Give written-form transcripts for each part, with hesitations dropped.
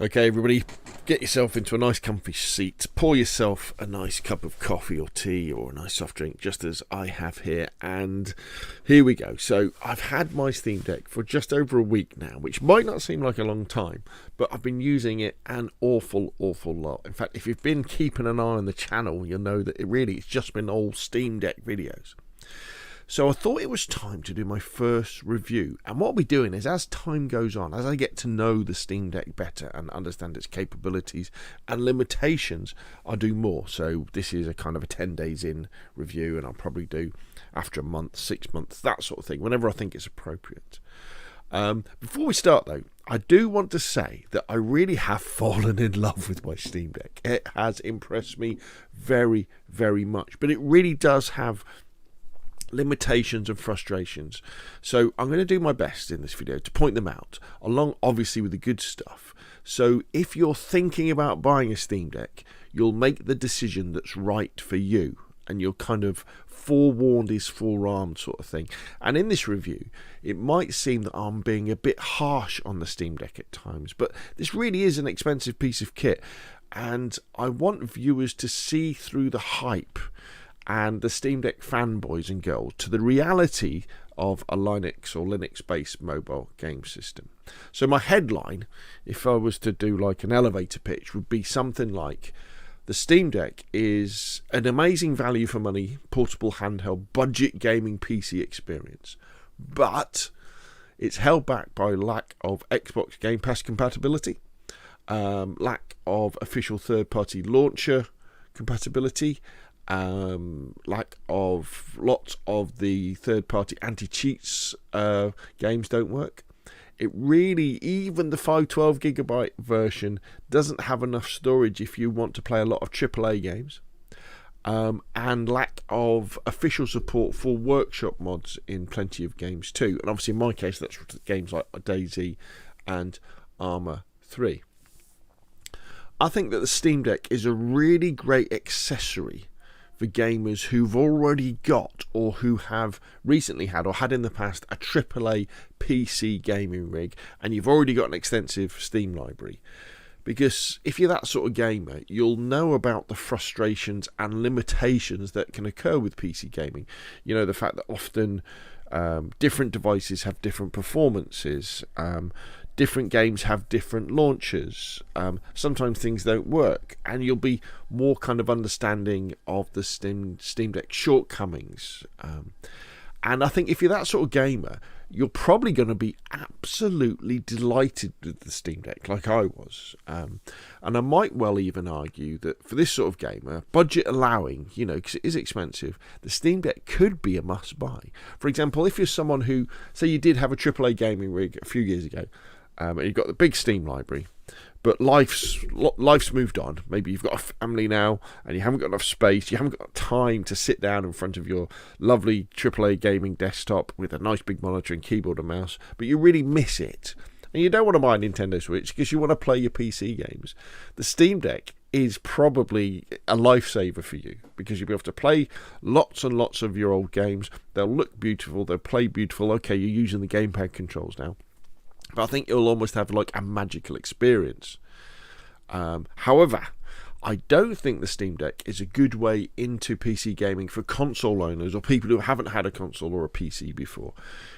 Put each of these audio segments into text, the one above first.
Okay, everybody, get yourself into a nice comfy seat, pour yourself a nice cup of coffee or tea or a nice soft drink, just as I have here, and here we go. So I've had my Steam Deck for just over a week now, which might not seem like a long time, but I've been using it an awful lot. In fact, if you've been keeping an eye on the channel, you'll know that it's just been all Steam Deck videos. So I thought it was time to do my first review, and what I'll be doing is, as time goes on, as I get to know the Steam Deck better and understand its capabilities and limitations, I'll do more. So this is a kind of a 10 days in review, and I'll probably do after a month, 6 months, that sort of thing, whenever I think it's appropriate. Before we start though, I do want to say that I really have fallen in love with my Steam Deck. It has impressed me very much, but it really does have limitations and frustrations, so I'm going to do my best in this video to point them out, along obviously with the good stuff. So if you're thinking about buying a Steam Deck, you'll make the decision that's right for you, and you're kind of forewarned is forearmed sort of thing. And in this review, it might seem that I'm being a bit harsh on the Steam Deck at times, but this really is an expensive piece of kit, and I want viewers to see through the hype and the Steam Deck fanboys and girls to the reality of a Linux or Linux-based mobile game system. So my headline, if I was to do like an elevator pitch, would be something like: the Steam Deck is an amazing value for money, portable handheld, budget gaming PC experience, but it's held back by lack of Xbox Game Pass compatibility, lack of official third-party launcher compatibility, lack of lots of the third-party anti-cheats games don't work. It really, even the 512GB version doesn't have enough storage if you want to play a lot of AAA games, and lack of official support for workshop mods in plenty of games too. And obviously in my case that's games like DayZ and Arma 3. I think that the Steam Deck is a really great accessory for gamers who've already got, or who have recently had or had in the past, a AAA PC gaming rig, and you've already got an extensive Steam library. Because if you're that sort of gamer, you'll know about the frustrations and limitations that can occur with PC gaming. You know, the fact that often different devices have different performances, different games have different launchers, sometimes things don't work, and you'll be more kind of understanding of the Steam Deck shortcomings. And I think if you're that sort of gamer, you're probably going to be absolutely delighted with the Steam Deck, like I was. And I might well even argue that for this sort of gamer, budget allowing, you know, because it is expensive, the Steam Deck could be a must buy. For example, if you're someone who, say you did have a AAA gaming rig a few years ago, and you've got the big Steam library, but life's moved on. Maybe you've got a family now and you haven't got enough space, you haven't got time to sit down in front of your lovely AAA gaming desktop with a nice big monitor and keyboard and mouse, but you really miss it, and you don't want to buy a Nintendo Switch because you want to play your PC games. The Steam Deck is probably a lifesaver for you, because you'll be able to play lots and lots of your old games. They'll look beautiful, they'll play beautiful. Okay, you're using the gamepad controls now, but I think you'll almost have like a magical experience. However, I don't think the Steam Deck is a good way into PC gaming for console owners or people who haven't had a console or a PC before.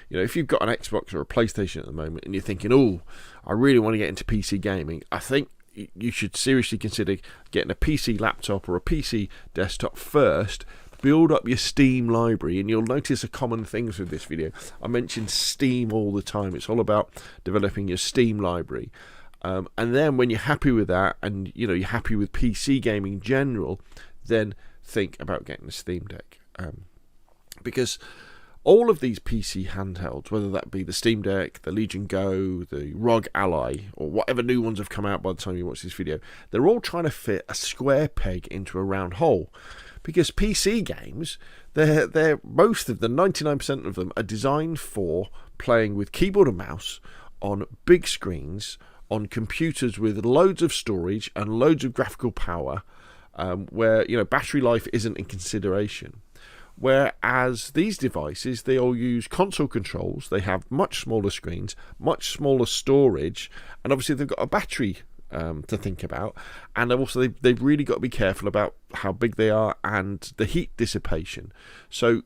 You know, if you've got an Xbox or a PlayStation at the moment and you're thinking, oh, I really want to get into PC gaming, I think you should seriously consider getting a PC laptop or a PC desktop first. Build up your Steam library, and you'll notice a common thing with this video. I mention Steam all the time. It's all about developing your Steam library, and then when you're happy with that, and you know you're happy with PC gaming in general, then think about getting a Steam Deck, because all of these PC handhelds, whether that be the Steam Deck, the Legion Go, the ROG Ally, or whatever new ones have come out by the time you watch this video, they're all trying to fit a square peg into a round hole. Because PC games, they're most of them, 99% of them, are designed for playing with keyboard and mouse on big screens, on computers with loads of storage and loads of graphical power, where battery life isn't in consideration. Whereas these devices, they all use console controls, they have much smaller screens, much smaller storage, and obviously they've got a battery to think about, and also they've really got to be careful about how big they are and the heat dissipation. So,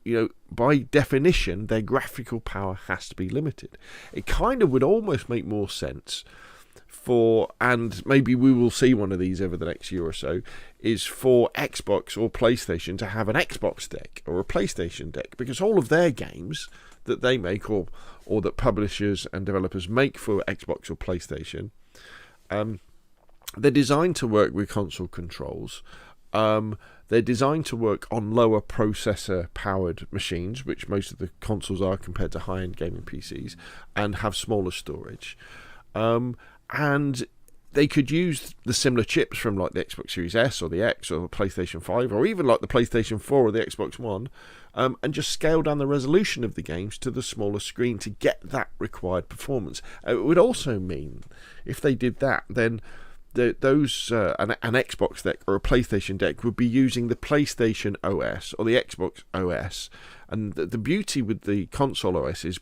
by definition, their graphical power has to be limited. It kind of would almost make more sense and maybe we will see one of these over the next year or so, is for Xbox or PlayStation to have an Xbox deck or a PlayStation deck, because all of their games that they make or that publishers and developers make for Xbox or PlayStation, they're designed to work with console controls. They're designed to work on lower processor powered machines, which most of the consoles are compared to high-end gaming PCs, and have smaller storage. And they could use the similar chips from like the Xbox Series S or the X or the PlayStation 5 or even like the PlayStation 4 or the Xbox One, and just scale down the resolution of the games to the smaller screen to get that required performance. It would also mean, if they did that, then an Xbox deck or a PlayStation deck would be using the PlayStation OS or the Xbox OS. And the beauty with the console OS is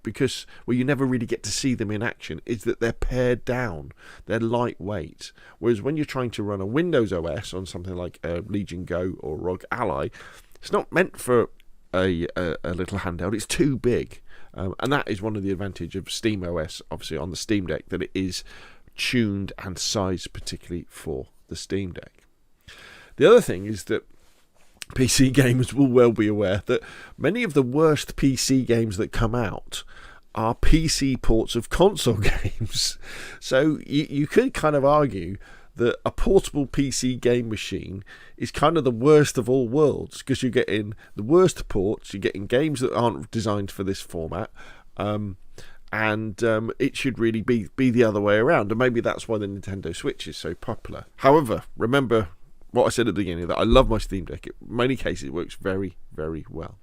because you never really get to see them in action, is that they're pared down, they're lightweight. Whereas when you're trying to run a Windows OS on something like Legion Go or ROG Ally, it's not meant for a little handheld. It's too big, and that is one of the advantages of Steam OS, obviously on the Steam Deck, that it is tuned and sized particularly for the Steam Deck. The other thing is that PC gamers will well be aware that many of the worst PC games that come out are PC ports of console games. So you could kind of argue that a portable PC game machine is kind of the worst of all worlds, because you're getting the worst ports, you're getting games that aren't designed for this format, and it should really be the other way around. And maybe that's why the Nintendo Switch is so popular. However, remember what I said at the beginning, that I love my Steam Deck. In many cases, it works very, very well.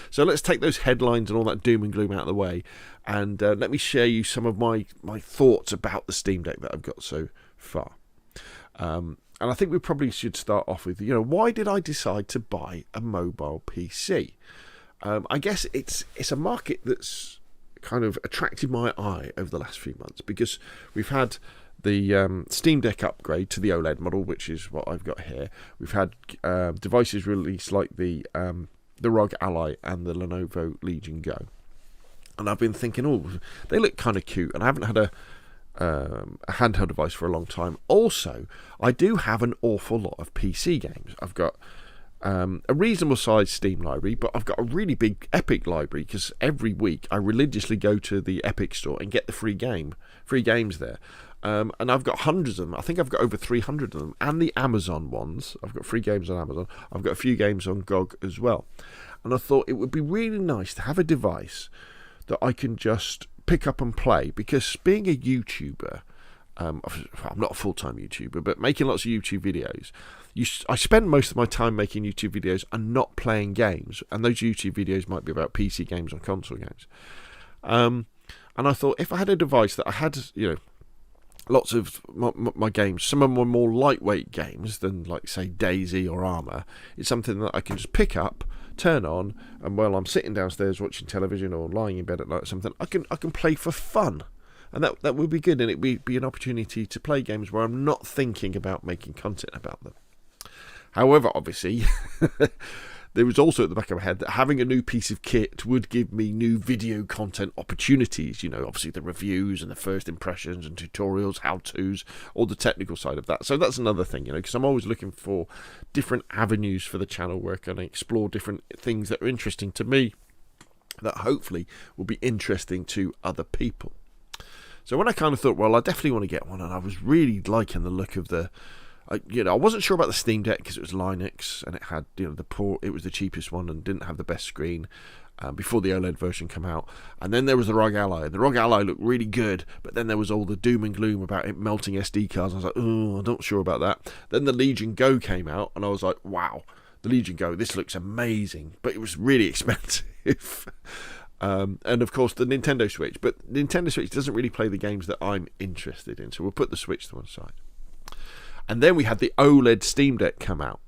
So let's take those headlines and all that doom and gloom out of the way, and let me share you some of my thoughts about the Steam Deck that I've got so far. And I think we probably should start off with, why did I decide to buy a mobile PC? I guess it's a market that's kind of attracted my eye over the last few months, because we've had the Steam Deck upgrade to the OLED model, which is what I've got here. We've had devices released like the ROG Ally and the Lenovo Legion Go, and I've been thinking, they look kind of cute, and I haven't had a handheld device for a long time. Also, I do have an awful lot of PC games. I've got a reasonable sized Steam library, but I've got a really big Epic library, because every week I religiously go to the Epic store and get the free games there. And I've got hundreds of them. I think I've got over 300 of them, and the Amazon ones. I've got free games on Amazon. I've got a few games on GOG as well. And I thought it would be really nice to have a device that I can just pick up and play, because being a YouTuber, I'm not a full-time YouTuber, but making lots of YouTube videos, I spend most of my time making YouTube videos and not playing games, and those YouTube videos might be about PC games or console games. And I thought, if I had a device that I had, lots of my games, some of them were more lightweight games than, like, say, DayZ or Arma, it's something that I can just pick up, turn on, and while I'm sitting downstairs watching television or lying in bed at night or something, I can play for fun. And that would be good, and it would be an opportunity to play games where I'm not thinking about making content about them. However, obviously, there was also at the back of my head that having a new piece of kit would give me new video content opportunities. Obviously the reviews and the first impressions and tutorials, how-tos, all the technical side of that. So that's another thing, because I'm always looking for different avenues for the channel where I can explore different things that are interesting to me that hopefully will be interesting to other people. So when I kind of thought, well, I definitely want to get one, and I was really liking the look of I wasn't sure about the Steam Deck because it was Linux and it had, the port. It was the cheapest one and didn't have the best screen before the OLED version came out. And then there was the ROG Ally. The ROG Ally looked really good, but then there was all the doom and gloom about it melting SD cards. I was like, I'm not sure about that. Then the Legion Go came out, and I was like, wow, the Legion Go, this looks amazing, but it was really expensive. And of course the Nintendo Switch, but the Nintendo Switch doesn't really play the games that I'm interested in, so we'll put the Switch to one side. And then we had the OLED Steam Deck come out,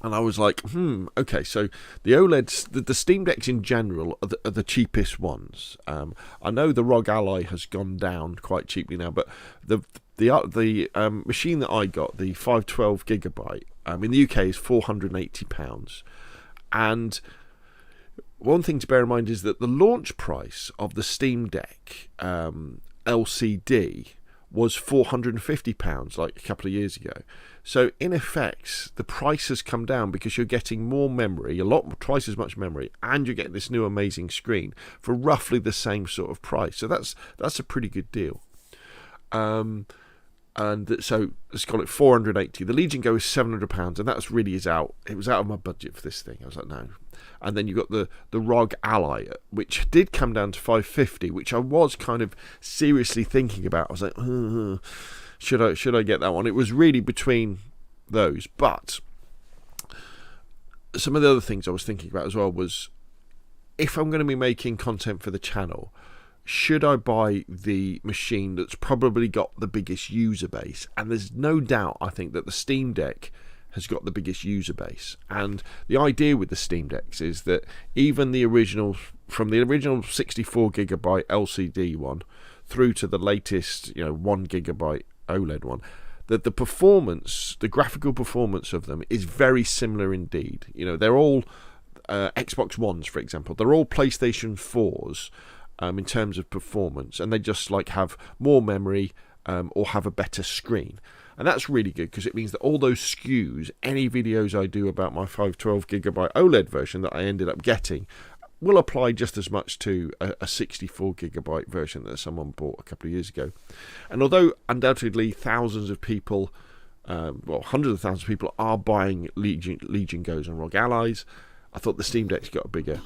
And I was like, okay, so the OLEDs, the Steam Decks in general are the cheapest ones. I know the ROG Ally has gone down quite cheaply now, but the machine that I got, the 512GB, in the UK is £480. And one thing to bear in mind is that the launch price of the Steam Deck LCD was £450 like a couple of years ago. So in effect, the price has come down because you're getting more memory, twice as much memory, and you're getting this new amazing screen for roughly the same sort of price. So that's a pretty good deal. And so let's call it 480. The Legion Go is £700, and that's really out. It was out of my budget for this thing. I was like, no. And then you got the ROG Ally, which did come down to 550, which I was kind of seriously thinking about. I was like, should I get that one? It was really between those. But some of the other things I was thinking about as well was, if I'm going to be making content for the channel, should I buy the machine that's probably got the biggest user base? And there's no doubt, I think, that the Steam Deck has got the biggest user base. And the idea with the Steam Decks is that even the original, from the original 64GB LCD one through to the latest 1GB OLED one, that the performance, the graphical performance of them is very similar indeed. They're all Xbox Ones, for example. They're all PlayStation 4s in terms of performance, and they just have more memory or have a better screen. And that's really good because it means that all those SKUs, any videos I do about my 512GB OLED version that I ended up getting, will apply just as much to a 64GB version that someone bought a couple of years ago. And although undoubtedly thousands of people, hundreds of thousands of people are buying Legion Goes and ROG Allies, I thought the Steam Deck's got a bigger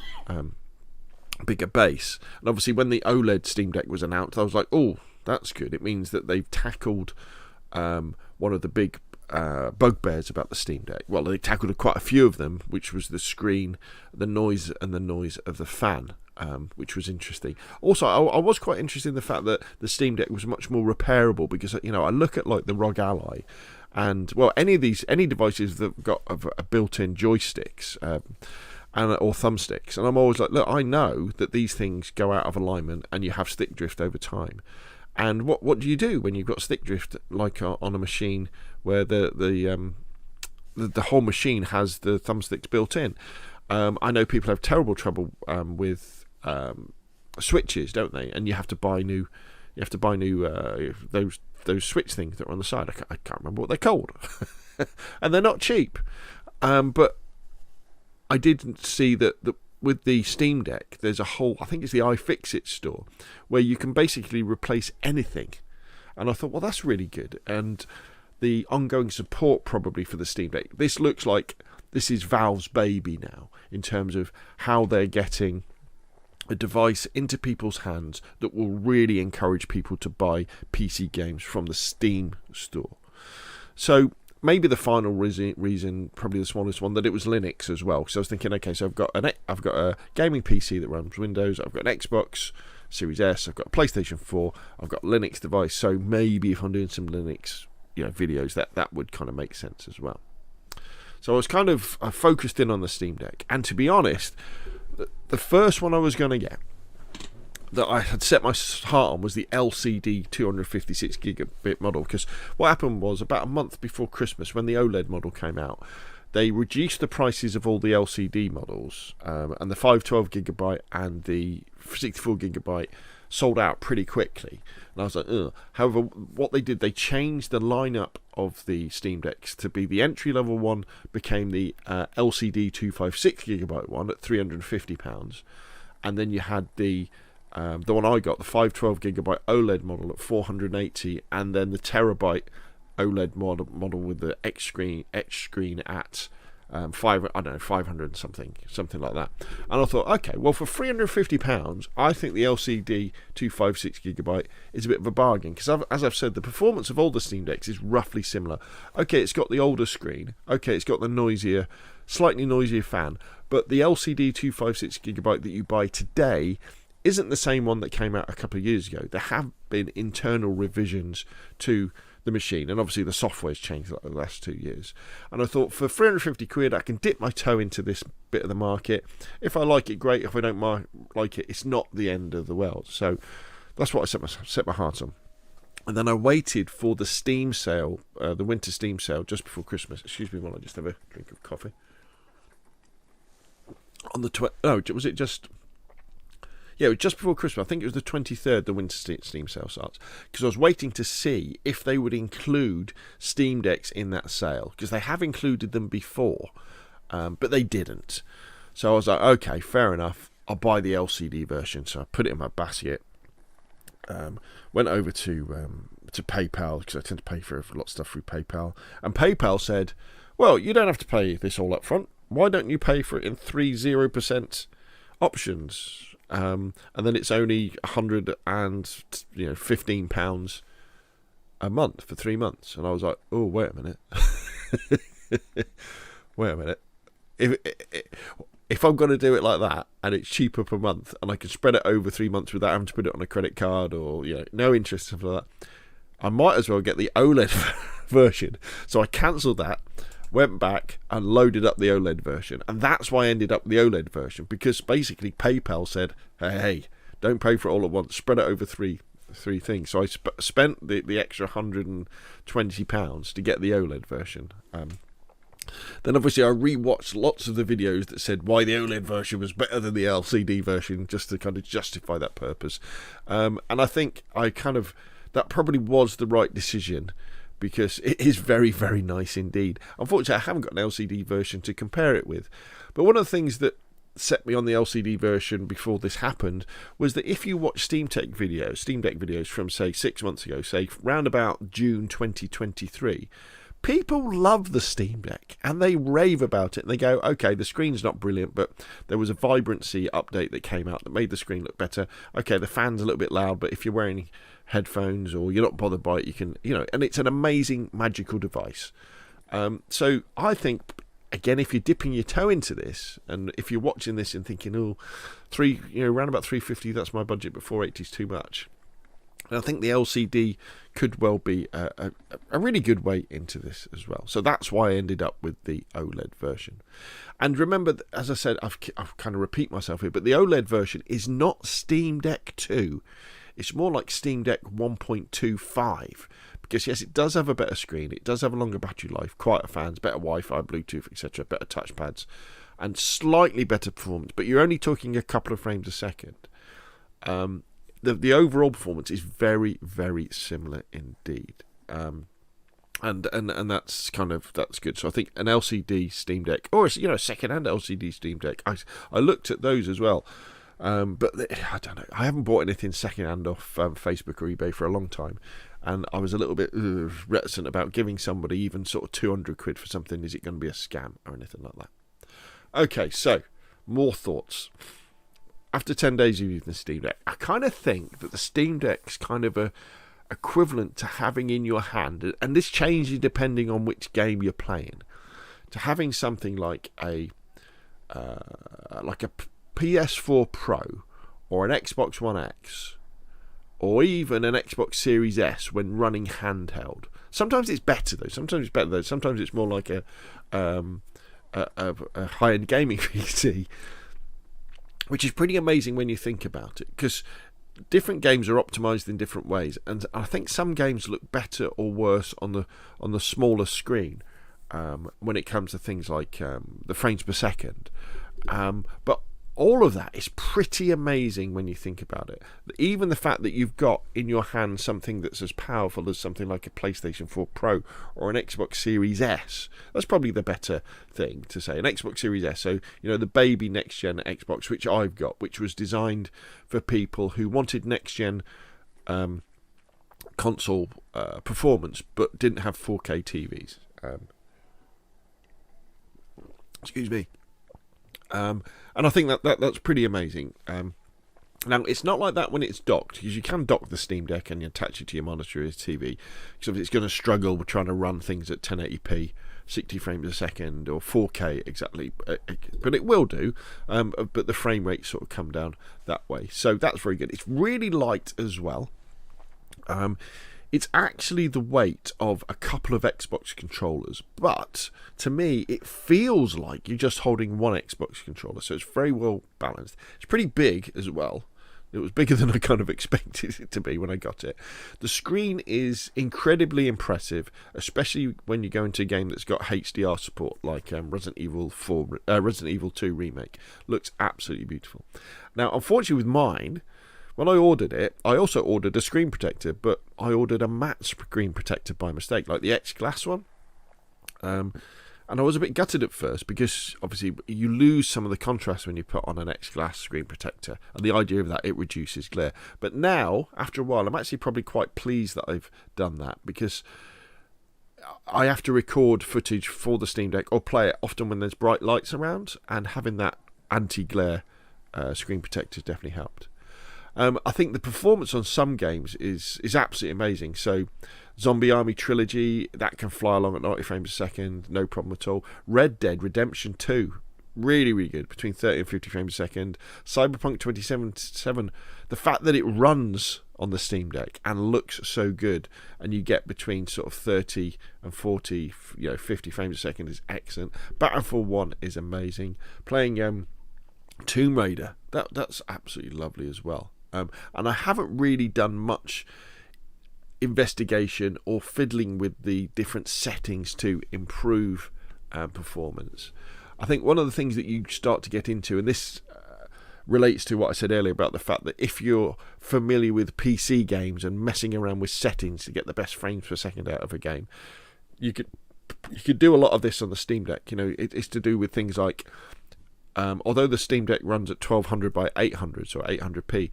base. And obviously when the OLED Steam Deck was announced, I was like, oh, that's good. It means that they've tackled one of the big bugbears about the Steam Deck. Well, they tackled quite a few of them, which was the screen, the noise, and the noise of the fan, which was interesting. Also, I was quite interested in the fact that the Steam Deck was much more repairable, because I look at the ROG Ally, and any devices that have got a built-in joysticks or thumbsticks, and I'm always like, look, I know that these things go out of alignment and you have stick drift over time. And what do you do when you've got stick drift on a machine where the whole machine has the thumbsticks built in? I know people have terrible trouble with switches, don't they? And you have to buy new. Those switch things that are on the side. I can't remember what they're called, and they're not cheap. But I didn't see that with the Steam Deck, there's a whole, I think it's the iFixit store, where you can basically replace anything. And I thought, well, that's really good. And the ongoing support probably for the Steam Deck, this looks like this is Valve's baby now, in terms of how they're getting a device into people's hands that will really encourage people to buy PC games from the Steam store. So maybe the final reason, probably the smallest one, that it was Linux as well. So I was thinking, okay, so I've got a gaming PC that runs Windows, I've got an Xbox Series S, I've got a PlayStation 4, I've got a Linux device. So maybe if I'm doing some Linux, videos, that would kind of make sense as well. So I was kind of focused in on the Steam Deck, and to be honest, the first one I was going to get, that I had set my heart on, was the LCD 256GB model, because what happened was, about a month before Christmas, when the OLED model came out, they reduced the prices of all the LCD models, and the 512GB and the 64GB sold out pretty quickly, and I was like, ugh. However, what they did, they changed the lineup of the Steam Decks to be the entry level one became the LCD 256GB one at £350, and then you had the one I got, the 512GB OLED model at £480, and then the terabyte OLED model with the X screen at 500 something like that. And I thought, okay, well, for £350, I think the LCD 256GB is a bit of a bargain, because as I've said, the performance of all the Steam Decks is roughly similar. Okay, it's got the older screen. Okay, it's got the slightly noisier fan, but the LCD 256GB that you buy today isn't the same one that came out a couple of years ago. There have been internal revisions to the machine, and obviously the software's changed like the last 2 years. And I thought, for 350 quid, I can dip my toe into this bit of the market. If I like it, great. If I don't like it, it's not the end of the world. So that's what I set my heart on. And then I waited for the Steam sale, the winter Steam sale, just before Christmas. Excuse me while I just have a drink of coffee. On the was it just? Yeah, it was just before Christmas. I think it was the 23rd, the winter Steam sale starts. Because I was waiting to see if they would include Steam Decks in that sale. Because they have included them before, but they didn't. So I was like, okay, fair enough. I'll buy the LCD version. So I put it in my basket. Went over to PayPal, because I tend to pay for a lot of stuff through PayPal. And PayPal said, well, you don't have to pay this all up front. Why don't you pay for it in 0% options? And then it's only £115 a month for 3 months. And I was like, oh, wait a minute. Wait a minute. If I'm going to do it like that, and it's cheaper per month, and I can spread it over 3 months without having to put it on a credit card, or no interest, stuff like that, I might as well get the OLED version. So I cancelled that, went back and loaded up the OLED version, and that's why I ended up with the OLED version, because basically PayPal said, hey, don't pay for it all at once, spread it over three things. So I spent the extra £120 to get the OLED version. Then obviously I rewatched lots of the videos that said why the OLED version was better than the LCD version, just to kind of justify that purpose. And I think that probably was the right decision, because it is very, very nice indeed. Unfortunately, I haven't got an LCD version to compare it with. But one of the things that set me on the LCD version before this happened was that if you watch SteamDeck videos from, say, 6 months ago, say, round about June 2023, people love the Steam Deck and they rave about it. And they go, okay, the screen's not brilliant, but there was a vibrancy update that came out that made the screen look better. Okay, the fan's a little bit loud, but if you're wearing headphones or you're not bothered by it, you can, and it's an amazing, magical device. So I think, again, if you're dipping your toe into this, and if you're watching this and thinking, around about 350, that's my budget, but 480 is too much. And I think the LCD could well be a really good way into this as well. So that's why I ended up with the OLED version. And remember, as I said, I've kind of repeat myself here, but the OLED version is not Steam Deck 2. It's more like Steam Deck 1.25. Because yes, it does have a better screen. It does have a longer battery life, quieter fans, better Wi-Fi, Bluetooth, etc., better touchpads, and slightly better performance. But you're only talking a couple of frames a second. The overall performance is very, very similar indeed. And that's good. So I think an LCD Steam Deck, or a second-hand LCD Steam Deck, I looked at those as well. But I don't know. I haven't bought anything second-hand off Facebook or eBay for a long time, and I was a little bit reticent about giving somebody even sort of 200 quid for something. Is it going to be a scam or anything like that? Okay, so more thoughts. After 10 days of using the Steam Deck, I kind of think that the Steam Deck's kind of equivalent to having in your hand, and this changes depending on which game you're playing, to having something like a PS4 Pro or an Xbox One X or even an Xbox Series S when running handheld. Sometimes it's better though. Sometimes it's more like a high-end gaming PC, which is pretty amazing when you think about it, because different games are optimized in different ways, and I think some games look better or worse on the smaller screen when it comes to things like the frames per second. But all of that is pretty amazing when you think about it. Even the fact that you've got in your hand something that's as powerful as something like a PlayStation 4 Pro or an Xbox Series S, that's probably the better thing to say. An Xbox Series S, so the baby next-gen Xbox, which I've got, which was designed for people who wanted next-gen console performance but didn't have 4K TVs. Excuse me. And I think that's pretty amazing. Now, it's not like that when it's docked, because you can dock the Steam Deck and you attach it to your monitor or your TV, because it's going to struggle with trying to run things at 1080p, 60 frames a second, or 4K exactly, but it will do, but the frame rate sort of come down that way, so that's very good. It's really light as well. It's actually the weight of a couple of Xbox controllers, but to me it feels like you're just holding one Xbox controller, so it's very well balanced. It's pretty big as well. It was bigger than I kind of expected it to be when I got it. The screen is incredibly impressive, especially when you go into a game that's got HDR support, like Resident Evil 2 Remake. Looks absolutely beautiful. Now, unfortunately with mine, when I ordered it, I also ordered a screen protector, but I ordered a matte screen protector by mistake, like the X-Glass one. And I was a bit gutted at first, because obviously you lose some of the contrast when you put on an X-Glass screen protector, and the idea of that, it reduces glare. But now, after a while, I'm actually probably quite pleased that I've done that, because I have to record footage for the Steam Deck or play it often when there's bright lights around, and having that anti-glare screen protector has definitely helped. I think the performance on some games is absolutely amazing. So, Zombie Army Trilogy, that can fly along at 90 frames a second, no problem at all. Red Dead Redemption 2, really, really good, between 30 and 50 frames a second. Cyberpunk 2077, the fact that it runs on the Steam Deck and looks so good, and you get between sort of 30 and 40, 50 frames a second is excellent. Battlefield 1 is amazing. Playing Tomb Raider, that's absolutely lovely as well. And I haven't really done much investigation or fiddling with the different settings to improve performance. I think one of the things that you start to get into, and this relates to what I said earlier about the fact that if you're familiar with PC games and messing around with settings to get the best frames per second out of a game, you could do a lot of this on the Steam Deck. It's to do with things like, although the Steam Deck runs at 1200 by 800, so 800p,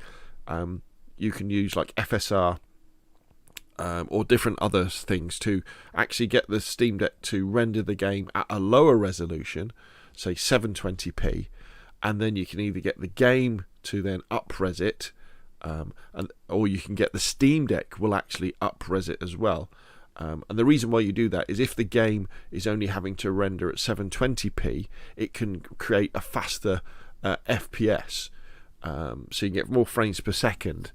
you can use like FSR or different other things to actually get the Steam Deck to render the game at a lower resolution, say 720p, and then you can either get the game to then up-res it, or you can get the Steam Deck will actually up-res it as well. And the reason why you do that is if the game is only having to render at 720p, it can create a faster FPS, so you can get more frames per second,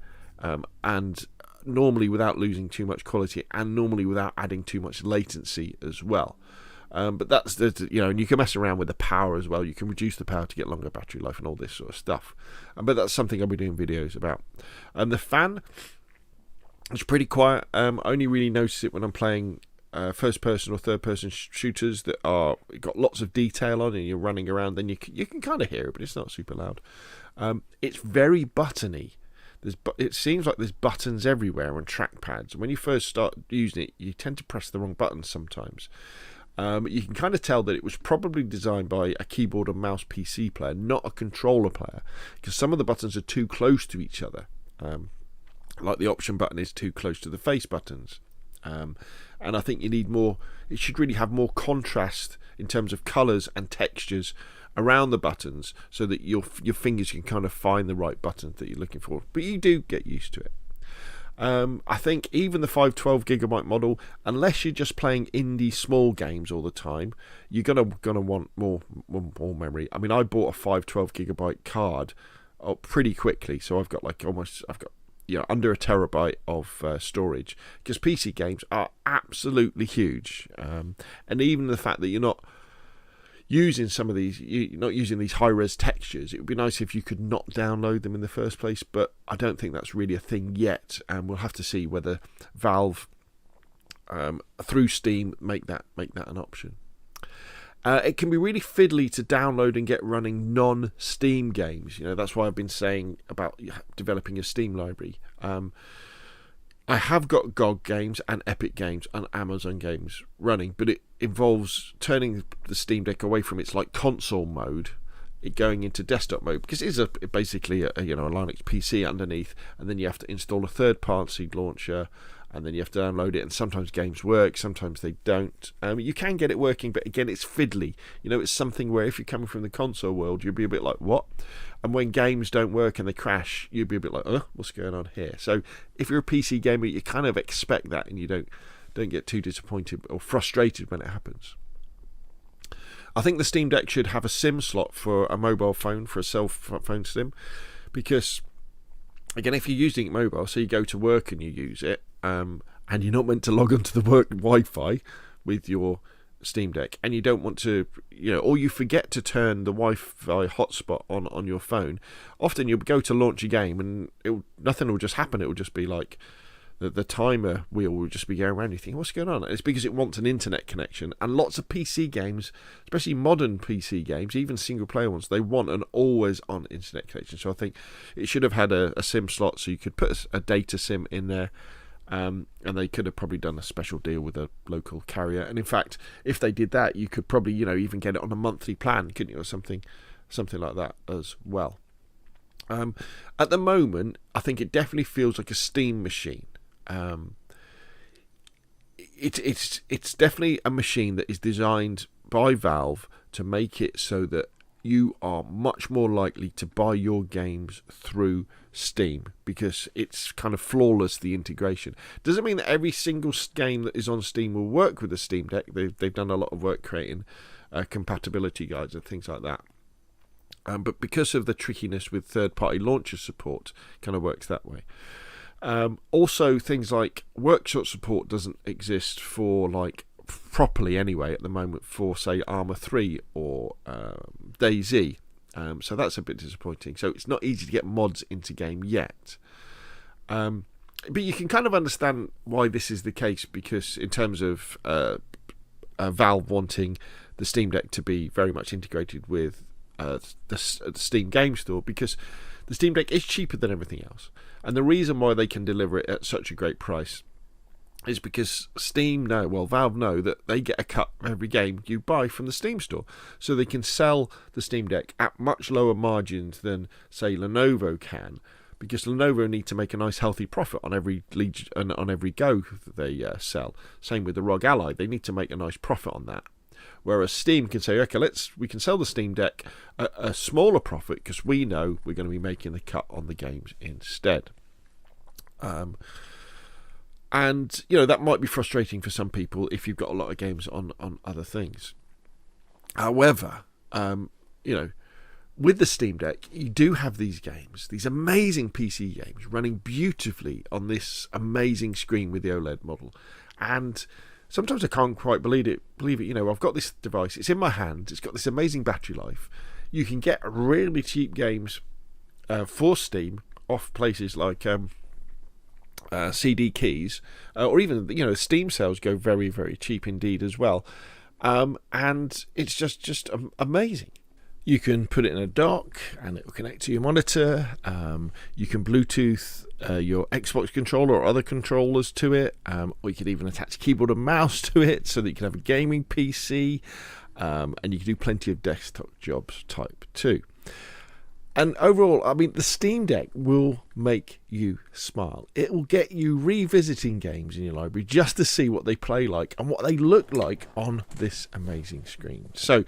and normally without losing too much quality, and normally without adding too much latency as well. But that's and you can mess around with the power as well. You can reduce the power to get longer battery life and all this sort of stuff. But that's something I'll be doing videos about. The fan, it's pretty quiet. I only really notice it when I'm playing first person or third person shooters that are got lots of detail on, and you're running around, then you can kind of hear it, but it's not super loud. It's very buttony. It seems like there's buttons everywhere on trackpads. When you first start using it, you tend to press the wrong buttons sometimes. You can kind of tell that it was probably designed by a keyboard and mouse PC player, not a controller player, because some of the buttons are too close to each other. Like the option button is too close to the face buttons. And I think you need more. It should really have more contrast in terms of colours and textures around the buttons, so that your fingers can kind of find the right buttons that you're looking for. But you do get used to it. I think even the 512GB model, unless you're just playing indie small games all the time, you're gonna want more memory. I mean, I bought a 512GB card pretty quickly, so I've got under a terabyte of storage, because PC games are absolutely huge, and even the fact that you're not using some of these, you're not using these high-res textures, it would be nice if you could not download them in the first place, but I don't think that's really a thing yet, and we'll have to see whether Valve through Steam make that an option. It can be really fiddly to download and get running non-Steam games. That's why I've been saying about developing a Steam library. I have got GOG games and Epic Games and Amazon games running, but it involves turning the Steam Deck away from its console mode, it going into desktop mode, because it is basically a Linux PC underneath, and then you have to install a third-party launcher, and then you have to download it, and sometimes games work, sometimes they don't. You can get it working, but again, it's fiddly. It's something where if you're coming from the console world, you'd be a bit like, what? And when games don't work and they crash, you'd be a bit like, what's going on here? So if you're a PC gamer, you kind of expect that, and you don't get too disappointed or frustrated when it happens. I think the Steam Deck should have a SIM slot for a mobile phone, for a cell phone SIM, because again, if you're using it mobile, so you go to work and you use it, and you're not meant to log onto the work Wi-Fi with your Steam Deck, and you don't want to, or you forget to turn the Wi-Fi hotspot on your phone, often you'll go to launch a game and nothing will just happen. It will just be like the timer wheel will just be going around. You think, what's going on? And it's because it wants an internet connection. And lots of PC games, especially modern PC games, even single player ones, they want an always on internet connection. So I think it should have had a SIM slot, so you could put a data SIM in there. And they could have probably done a special deal with a local carrier. And in fact, if they did that, you could probably, even get it on a monthly plan, couldn't you, or something like that as well. At the moment, I think it definitely feels like a Steam machine. It's definitely a machine that is designed by Valve to make it so that you are much more likely to buy your games through Steam, because it's kind of flawless, the integration. Doesn't mean that every single game that is on Steam will work with the Steam Deck. They've done a lot of work creating compatibility guides and things like that. But because of the trickiness with third-party launcher support, kind of works that way. Also, things like workshop support doesn't exist for, properly anyway at the moment for, say, Arma 3 or DayZ. So that's a bit disappointing. So it's not easy to get mods into game yet. But you can kind of understand why this is the case, because in terms of Valve wanting the Steam Deck to be very much integrated with the Steam Game Store, because the Steam Deck is cheaper than everything else. And the reason why they can deliver it at such a great price is because Valve know that they get a cut of every game you buy from the Steam Store. So they can sell the Steam Deck at much lower margins than, say, Lenovo can, because Lenovo need to make a nice healthy profit on every on every Go that they sell. Same with the ROG Ally. They need to make a nice profit on that. Whereas Steam can say, okay, we can sell the Steam Deck at a smaller profit because we know we're going to be making the cut on the games instead. And, that might be frustrating for some people if you've got a lot of games on other things. However, with the Steam Deck, you do have these games, these amazing PC games running beautifully on this amazing screen with the OLED model. And sometimes I can't quite believe it. I've got this device, it's in my hand, it's got this amazing battery life. You can get really cheap games for Steam off places like CD Keys, or even Steam sales go very, very cheap indeed as well, and it's just amazing. You can put it in a dock and it will connect to your monitor. You can Bluetooth your Xbox controller or other controllers to it, or you could even attach keyboard and mouse to it so that you can have a gaming PC, and you can do plenty of desktop jobs type too. And overall, the Steam Deck will make you smile. It will get you revisiting games in your library just to see what they play like and what they look like on this amazing screen. So,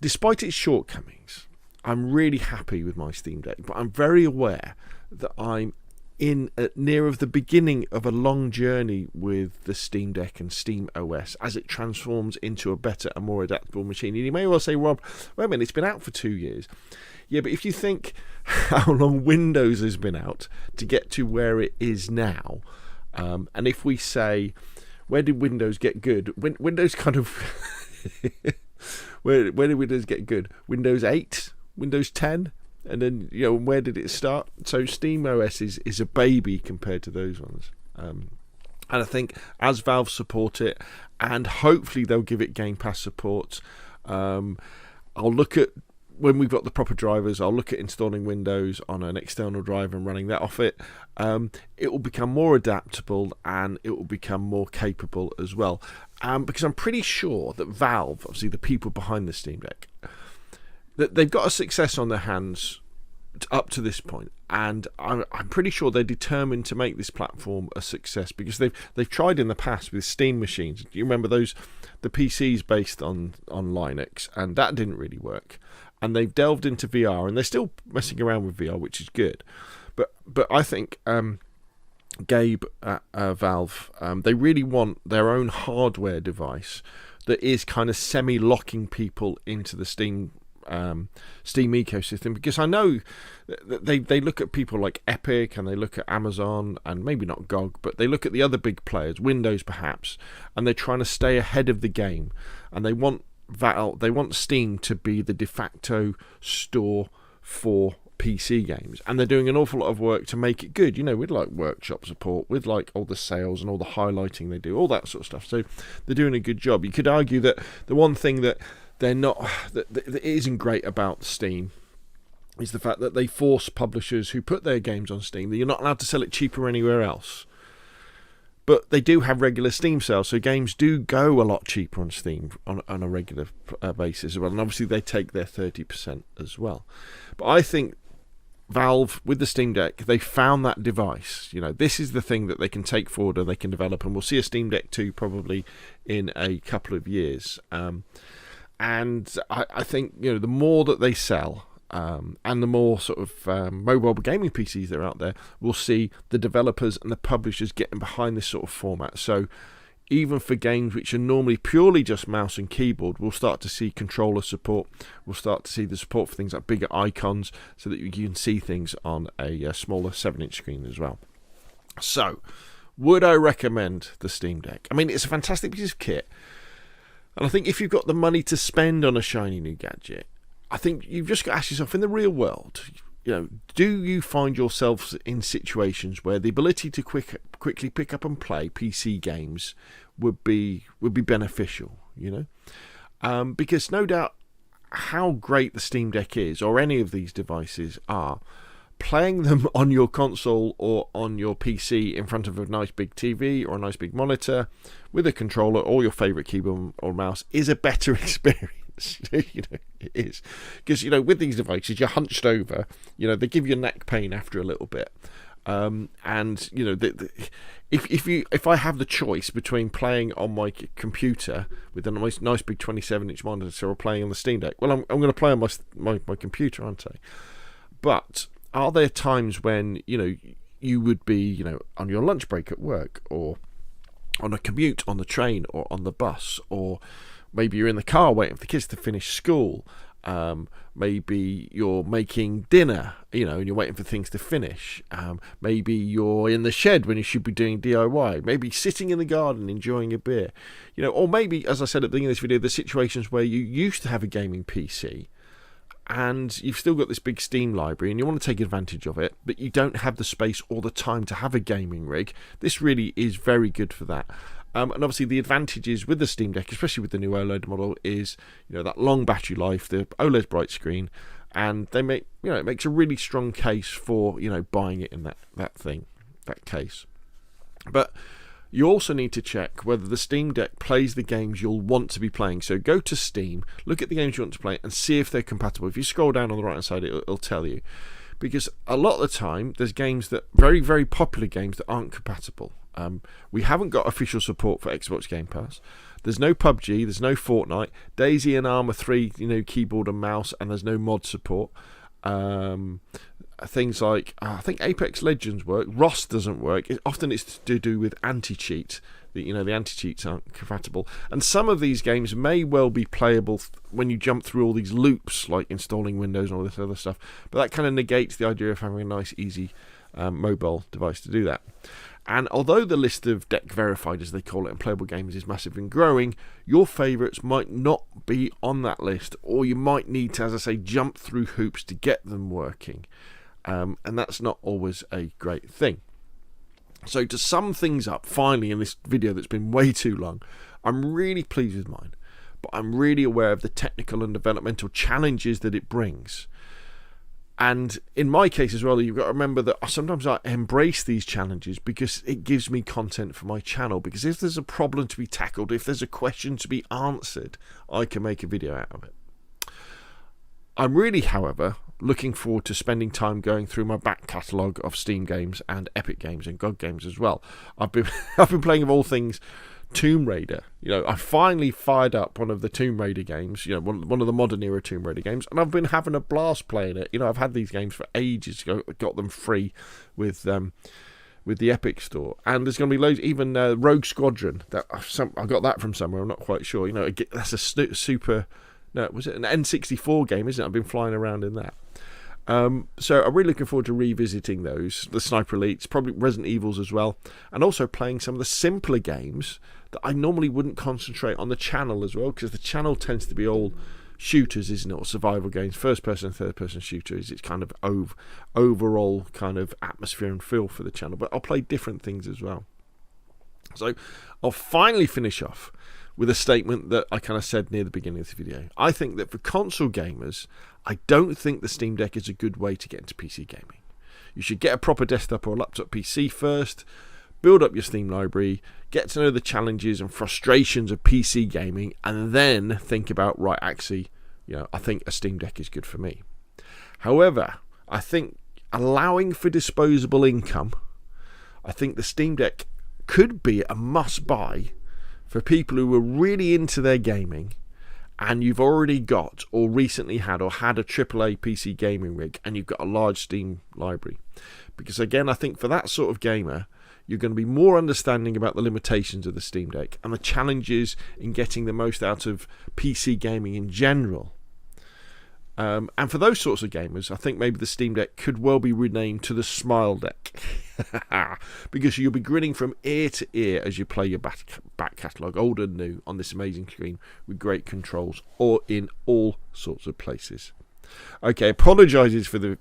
despite its shortcomings, I'm really happy with my Steam Deck, but I'm very aware that I'm near of the beginning of a long journey with the Steam Deck and Steam OS as it transforms into a better and more adaptable machine. And you may well say, Rob, wait a minute, it's been out for 2 years. Yeah, but if you think how long Windows has been out to get to where it is now, and if we say, where did Windows get good? Windows kind of... where did Windows get good? Windows 8? Windows 10? And then, where did it start? So Steam OS is a baby compared to those ones. And I think as Valve support it, and hopefully they'll give it Game Pass support, I'll look at, when we've got the proper drivers, I'll look at installing Windows on an external drive and running that off it. It will become more adaptable and it will become more capable as well. Because I'm pretty sure that Valve, obviously the people behind the Steam Deck, that they've got a success on their hands up to this point, and I'm pretty sure they're determined to make this platform a success, because they've tried in the past with Steam machines. Do you remember those, the PCs based on Linux, and that didn't really work. And they've delved into VR, and they're still messing around with VR, which is good. But I think Gabe at Valve, they really want their own hardware device that is kind of semi-locking people into the Steam ecosystem, because I know that they look at people like Epic, and they look at Amazon, and maybe not GOG, but they look at the other big players, Windows perhaps, and they're trying to stay ahead of the game, and they want Steam to be the de facto store for PC games, and they're doing an awful lot of work to make it good, with like workshop support, with like all the sales and all the highlighting they do, all that sort of stuff. So they're doing a good job. You could argue that the one thing that they're not, that isn't great about Steam, is the fact that they force publishers who put their games on Steam that you're not allowed to sell it cheaper anywhere else. But they do have regular Steam sales, so games do go a lot cheaper on Steam on a regular basis as well. And obviously they take their 30% as well. But I think Valve, with the Steam Deck, they found that device. This is the thing that they can take forward and they can develop. And we'll see a Steam Deck 2 probably in a couple of years. And I think, the more that they sell, and the more sort of mobile gaming PCs that are out there, we'll see the developers and the publishers getting behind this sort of format. So even for games which are normally purely just mouse and keyboard, we'll start to see controller support. We'll start to see the support for things like bigger icons, so that you can see things on a smaller 7-inch screen as well. So, would I recommend the Steam Deck? I mean, it's a fantastic piece of kit. And I think if you've got the money to spend on a shiny new gadget, I think you've just got to ask yourself, in the real world, do you find yourselves in situations where the ability to quickly pick up and play PC games would be beneficial? Because no doubt how great the Steam Deck is, or any of these devices are, playing them on your console or on your PC in front of a nice big TV or a nice big monitor with a controller or your favourite keyboard or mouse is a better experience. It is. Because, with these devices, you're hunched over, they give you neck pain after a little bit. If I have the choice between playing on my computer with a nice big 27-inch monitor or playing on the Steam Deck, well, I'm going to play on my computer, aren't I? But are there times when you would be on your lunch break at work, or on a commute on the train or on the bus, or maybe you're in the car waiting for the kids to finish school, maybe you're making dinner, and you're waiting for things to finish, maybe you're in the shed when you should be doing DIY, maybe sitting in the garden enjoying a beer, or maybe, as I said at the beginning of this video, the situations where you used to have a gaming PC and you've still got this big Steam library and you want to take advantage of it, but you don't have the space or the time to have a gaming rig. This really is very good for that. And obviously the advantages with the Steam Deck, especially with the new OLED model, is that long battery life, the OLED bright screen, and they make it makes a really strong case for buying it in that case. But you also need to check whether the Steam Deck plays the games you'll want to be playing. So go to Steam, look at the games you want to play, and see if they're compatible. If you scroll down on the right hand side, it'll tell you. Because a lot of the time, there's games that, very, very popular games, that aren't compatible. We haven't got official support for Xbox Game Pass. There's no PUBG, there's no Fortnite, DayZ Arma 3, keyboard and mouse, and there's no mod support. Things like, I think Apex Legends work, Rust doesn't work. Often it's to do with anti-cheat. The anti-cheats aren't compatible. And some of these games may well be playable when you jump through all these loops, like installing Windows and all this other stuff. But that kind of negates the idea of having a nice, easy mobile device to do that. And although the list of deck verified, as they call it, and playable games is massive and growing, your favourites might not be on that list, or you might need to, as I say, jump through hoops to get them working. And that's not always a great thing. So to sum things up, finally, in this video that's been way too long, I'm really pleased with mine, but I'm really aware of the technical and developmental challenges that it brings. And in my case as well, you've got to remember that sometimes I embrace these challenges because it gives me content for my channel. Because if there's a problem to be tackled, if there's a question to be answered, I can make a video out of it. I'm really, however, looking forward to spending time going through my back catalogue of Steam games and Epic games and GOG games as well. I've been playing, of all things, Tomb Raider. I finally fired up one of the Tomb Raider games, one of the modern era Tomb Raider games, and I've been having a blast playing it. I've had these games for ages. Got them free with the Epic Store, and there's going to be loads. Even Rogue Squadron, that I got that from somewhere. I'm not quite sure. That's a super. No, was it an N64 game? Isn't it? I've been flying around in that. So I'm really looking forward to revisiting those, the Sniper Elites, probably Resident Evils as well, and also playing some of the simpler games that I normally wouldn't concentrate on the channel as well, because the channel tends to be all shooters, isn't it, or survival games, first person and third person shooters. It's kind of overall kind of atmosphere and feel for the channel, but I'll play different things as well. So I'll finally finish off with a statement that I kind of said near the beginning of this video. I think that for console gamers, I don't think the Steam Deck is a good way to get into PC gaming. You should get a proper desktop or a laptop PC first, build up your Steam library, get to know the challenges and frustrations of PC gaming, and then think about, right, actually, I think a Steam Deck is good for me. However, I think allowing for disposable income, I think the Steam Deck could be a must-buy for people who are really into their gaming, and you've already got or recently had or had a AAA PC gaming rig, and you've got a large Steam library. Because again, I think for that sort of gamer, you're going to be more understanding about the limitations of the Steam Deck and the challenges in getting the most out of PC gaming in general. And for those sorts of gamers, I think maybe the Steam Deck could well be renamed to the Smile Deck. Because you'll be grinning from ear to ear as you play your back catalogue, old and new, on this amazing screen with great controls, or in all sorts of places. Okay, apologise for the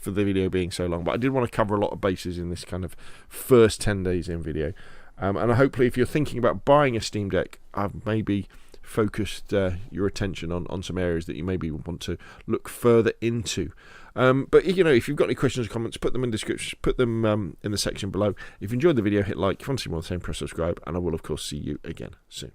video being so long, but I did want to cover a lot of bases in this kind of first 10 days in video. And hopefully, if you're thinking about buying a Steam Deck, I've maybe focused your attention on some areas that you maybe want to look further into. But if you've got any questions or comments, put them in the description, put them in the section below. If you enjoyed the video, hit like. If you want to see more of the same, press subscribe, and I will of course see you again soon.